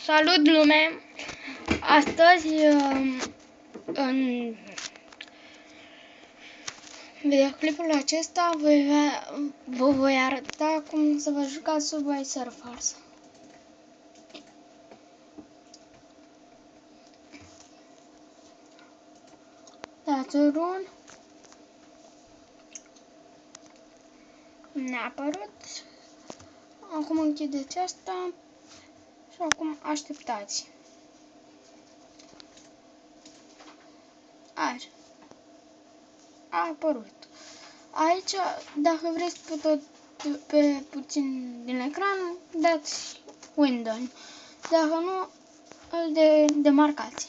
Salut lume! Astăzi în videoclipul acesta vă voi arăta cum să vă jucați Subway Surfers. Dați run. Ne-a apărut. Acum închideți asta și acum așteptați. Așa. A apărut. Aici, dacă vreți pe puțin din ecran, dați Window. Dacă nu, îl demarcați.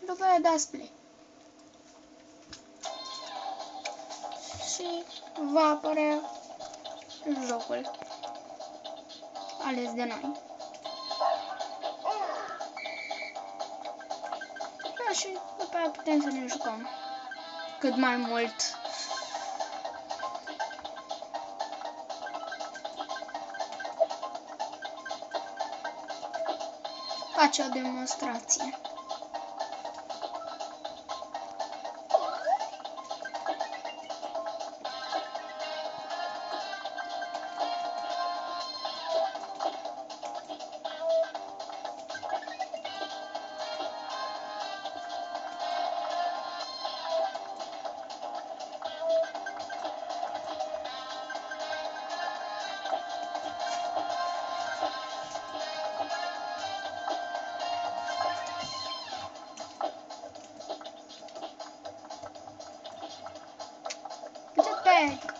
După aia dați Play. Și va apărea jocul ales de noi. Da, și după aia putem să ne jucăm cât mai mult. Face o demonstrație. Jetpack.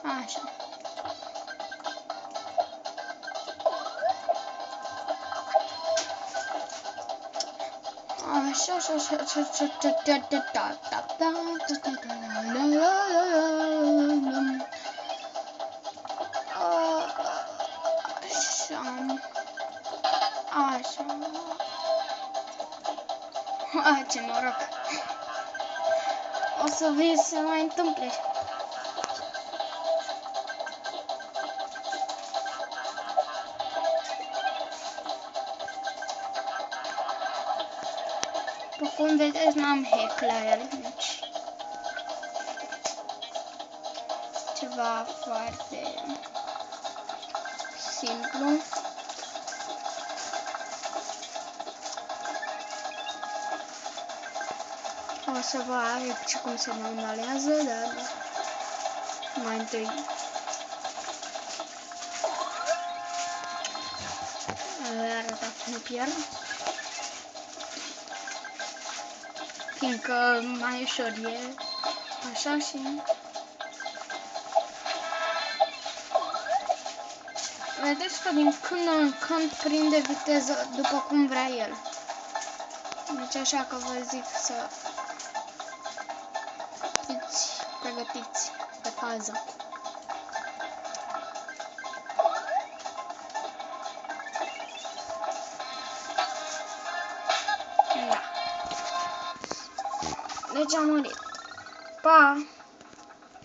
Așa. Așa. Ce noroc. O să vi se mai întâmple. După cum vedeți, n-am hack la el, deci ceva foarte simplu. O să vă arăt și cum se normalează, dar mai întâi arăta cum pierd, fiindcă mai ușor e așa și vedeți că din când în când prinde viteză după cum vrea el. Deci așa că vă zic să fiți pregătiți pe fază. Da. Deci am murit. Pa!